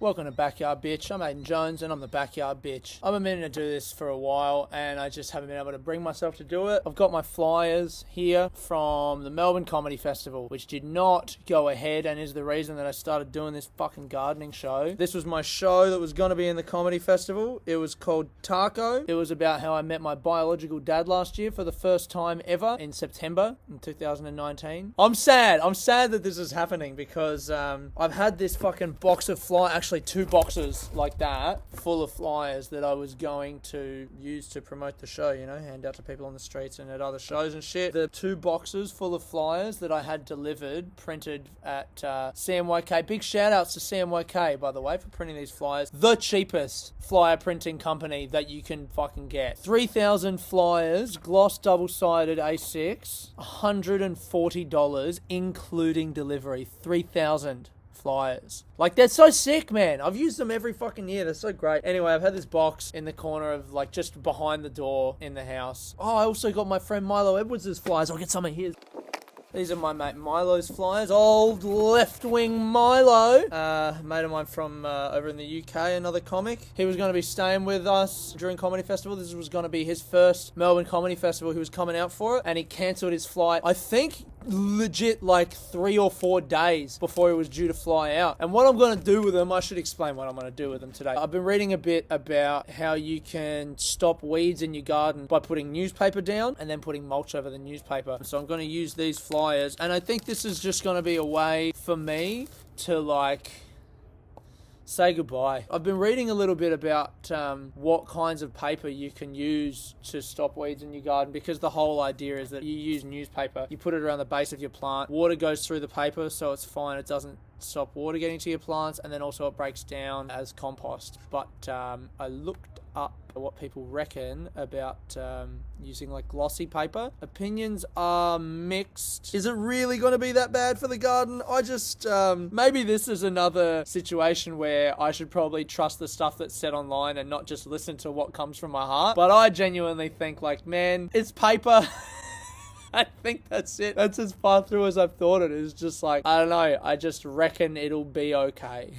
Welcome to Backyard Bitch. I'm Aidan Jones and I'm the Backyard Bitch. I've been meaning to do this for a while and I just haven't been able to bring myself to do it. I've got my flyers here from the Melbourne Comedy Festival, which did not go ahead and is the reason that I started doing this fucking gardening show. This was my show that was going to be in the comedy festival. It was called Taco. It was about how I met my biological dad last year for the first time ever in September in 2019. I'm sad that this is happening because I've had this fucking box of actually 2 boxes like that full of flyers that I was going to use to promote the show, you know, hand out to people on the streets and at other shows and shit. The 2 boxes full of flyers that I had delivered, printed at CMYK. Big shout outs to CMYK, by the way, for printing these flyers. The cheapest flyer printing company that you can fucking get. 3,000 flyers, gloss double-sided A6, $140 including delivery. 3,000 flyers. Like, they're so sick, man. I've used them every fucking year. They're so great. Anyway, I've had this box in the corner of, like, just behind the door in the house. Oh, I also got my friend Milo Edwards' flyers. I'll get some of his. These are my mate Milo's flyers. Old left-wing Milo. Mate of mine from over in the UK, another comic. He was going to be staying with us during Comedy Festival. This was going to be his first Melbourne Comedy Festival. He was coming out for it, and he cancelled his flight, I think, legit like 3 or 4 days before he was due to fly out. And what I'm going to do with them, I should explain what I'm going to do with them today. I've been reading a bit about how you can stop weeds in your garden by putting newspaper down and then putting mulch over the newspaper. So I'm going to use these flyers, and I think this is just going to be a way for me to, like, say goodbye. I've been reading a little bit about what kinds of paper you can use to stop weeds in your garden, because the whole idea is that you use newspaper, you put it around the base of your plant, water goes through the paper so it's fine, it doesn't stop water getting to your plants, and then also it breaks down as compost. But I looked up what people reckon about using like glossy paper. Opinions are mixed. Is it really going to be that bad for the garden? I just maybe this is another situation where I should probably trust the stuff that's said online and not just listen to what comes from my heart. But I genuinely think, like, man, it's paper. I think that's it. That's as far through as I've thought it. It's just like, I don't know. I just reckon it'll be okay.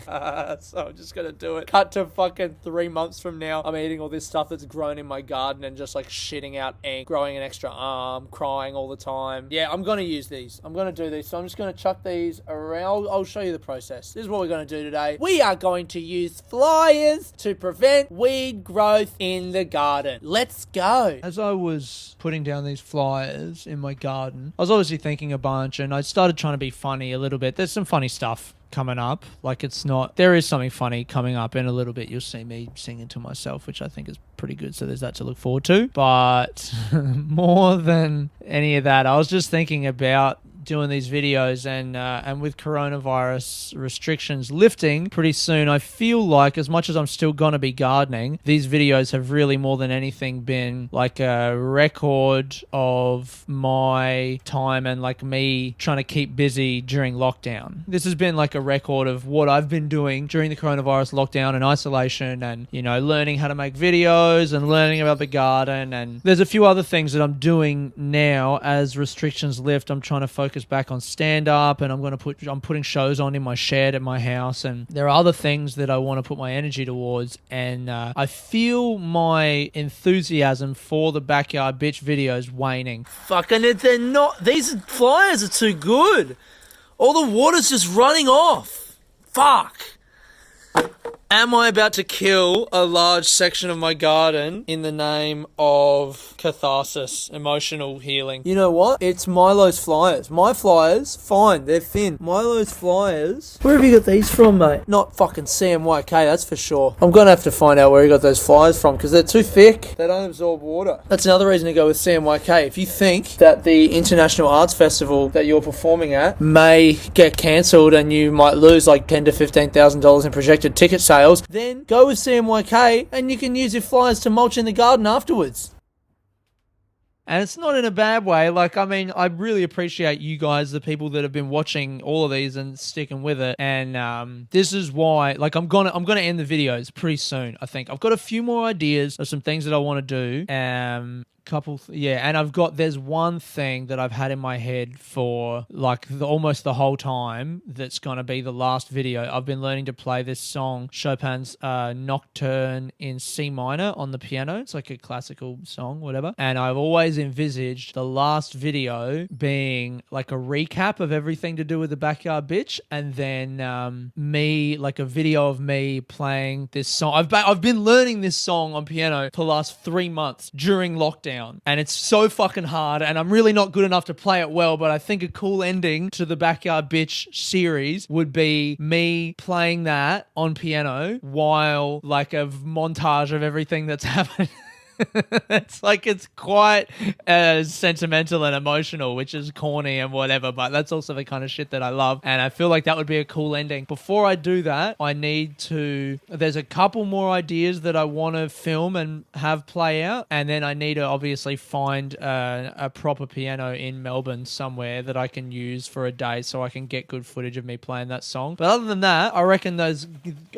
So I'm just going to do it. Cut to fucking 3 months from now. I'm eating all this stuff that's grown in my garden and just like shitting out ink, growing an extra arm, crying all the time. Yeah, I'm going to use these. I'm going to do these. So I'm just going to chuck these around. I'll show you the process. This is what we're going to do today. We are going to use flyers to prevent weed growth in the garden. Let's go. As I was putting down these flyers in my garden, I was obviously thinking a bunch, and I started trying to be funny a little bit. There's some funny stuff coming up. Like, there is something funny coming up in a little bit. You'll see me singing to myself, which I think is pretty good. So there's that to look forward to. But more than any of that, I was just thinking about doing these videos, and with coronavirus restrictions lifting pretty soon, I feel like, as much as I'm still gonna be gardening, these videos have really more than anything been like a record of my time and like me trying to keep busy during lockdown. This has been like a record of what I've been doing during the coronavirus lockdown and isolation, and, you know, learning how to make videos and learning about the garden. And there's a few other things that I'm doing now as restrictions lift. I'm trying to focus back on stand-up, and I'm putting shows on in my shed at my house, and there are other things that I want to put my energy towards, and I feel my enthusiasm for the Backyard Bitch videos waning. Fucking they're not. These flyers are too good. All the water's just running off. Fuck. Am I about to kill a large section of my garden in the name of catharsis, emotional healing? You know what? It's Milo's flyers. My flyers, fine, they're thin. Milo's flyers, where have you got these from, mate? Not fucking CMYK, that's for sure. I'm gonna have to find out where he got those flyers from, because they're too thick. They don't absorb water. That's another reason to go with CMYK. If you think that the International Arts Festival that you're performing at may get cancelled and you might lose like $10,000 to $15,000 in projected ticket sales, then go with CMYK and you can use your flyers to mulch in the garden afterwards. And it's not in a bad way. Like, I mean, I really appreciate you guys, the people that have been watching all of these and sticking with it. And this is why, like, I'm gonna end the videos pretty soon, I think. I've got a few more ideas of some things that I want to do. And there's one thing that I've had in my head for like almost the whole time that's going to be the last video. I've been learning to play this song, Chopin's Nocturne in C minor on the piano. It's like a classical song, whatever. And I've always envisaged the last video being like a recap of everything to do with the Backyard Bitch, and then like a video of me playing this song. I've been learning this song on piano for the last 3 months during lockdown, and it's so fucking hard, and I'm really not good enough to play it well, but I think a cool ending to the Backyard Bitch series would be me playing that on piano while like a montage of everything that's happened. It's quite sentimental and emotional, which is corny and whatever, but that's also the kind of shit that I love, and I feel like that would be a cool ending. Before I do that, there's a couple more ideas that I want to film and have play out, and then I need to obviously find a proper piano in Melbourne somewhere that I can use for a day so I can get good footage of me playing that song. But other than that, I reckon those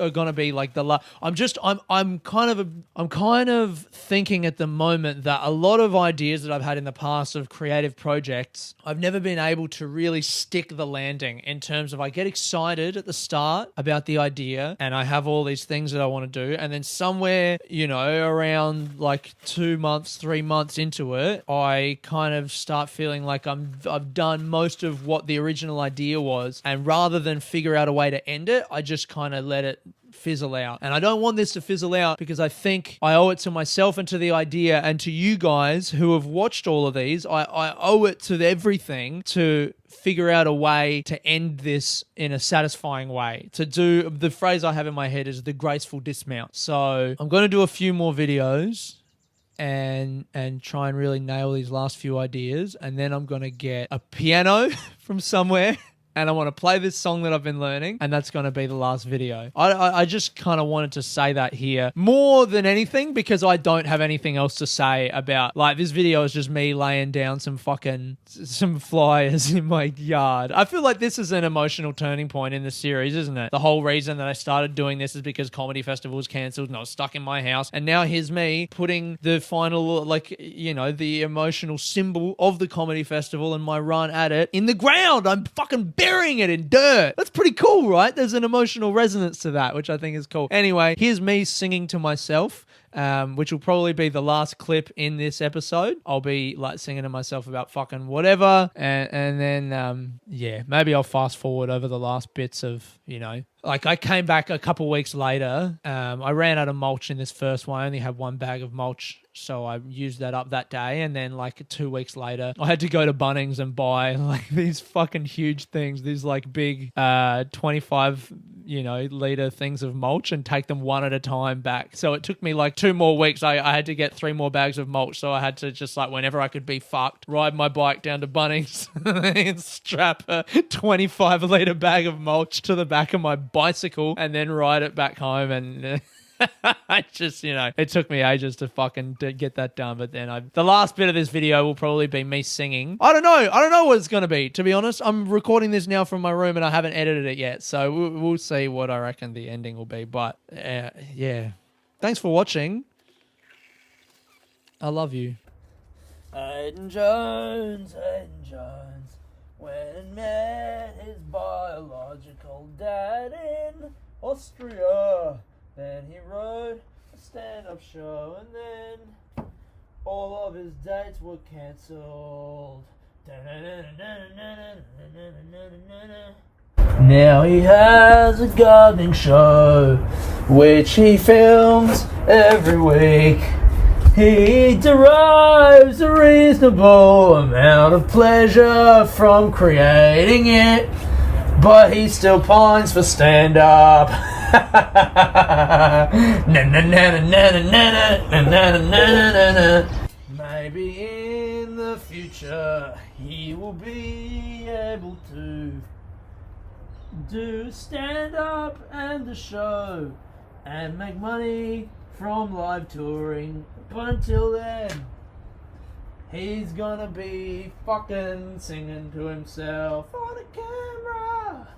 are gonna be like I'm kind of thinking at the moment that a lot of ideas that I've had in the past of creative projects, I've never been able to really stick the landing, in terms of I get excited at the start about the idea and I have all these things that I want to do, and then somewhere, around like 2 months, 3 months into it, I kind of start feeling like I've done most of what the original idea was, and rather than figure out a way to end it, I just kind of let it fizzle out. And I don't want this to fizzle out, because I think I owe it to myself and to the idea and to you guys who have watched all of these. I owe it to everything to figure out a way to end this in a satisfying way. To do, the phrase I have in my head is the graceful dismount. So I'm going to do a few more videos and try and really nail these last few ideas, and then I'm going to get a piano from somewhere and I want to play this song that I've been learning, and that's going to be the last video. I just kind of wanted to say that here more than anything, because I don't have anything else to say about, like, this video is just me laying down some flyers in my yard. I feel like this is an emotional turning point in the series, isn't it? The whole reason that I started doing this is because comedy festival was cancelled and I was stuck in my house, and now here's me putting the final, the emotional symbol of the comedy festival and my run at it in the ground. I'm fucking burying it in dirt. That's pretty cool, right? There's an emotional resonance to that, which I think is cool. Anyway, here's me singing to myself, which will probably be the last clip in this episode. I'll be like singing to myself about fucking whatever, and then maybe I'll fast forward over the last bits of, like, I came back a couple weeks later. I ran out of mulch in this first one. I only had 1 bag of mulch, so I used that up that day. And then like 2 weeks later, I had to go to Bunnings and buy like these fucking huge things, these like big 25 liter things of mulch, and take them one at a time back. So it took me like 2 more weeks. I had to get 3 more bags of mulch. So I had to just, like, whenever I could be fucked, ride my bike down to Bunnings and strap a 25 liter bag of mulch to the back of my bicycle and then ride it back home. And I just, it took me ages to fucking get that done. But then the last bit of this video will probably be me singing. I don't know what it's going to be, to be honest. I'm recording this now from my room and I haven't edited it yet. So we'll see what I reckon the ending will be. But yeah, thanks for watching. I love you. Aidan Jones, when met his biological dad in Austria. Then he wrote a stand-up show, and then all of his dates were cancelled. Now he has a gardening show, which he films every week. He derives a reasonable amount of pleasure from creating it, but he still pines for stand-up. Maybe in the future he will be able to do stand-up and a show and make money from live touring. But until then, he's gonna be fucking singing to himself on a camera.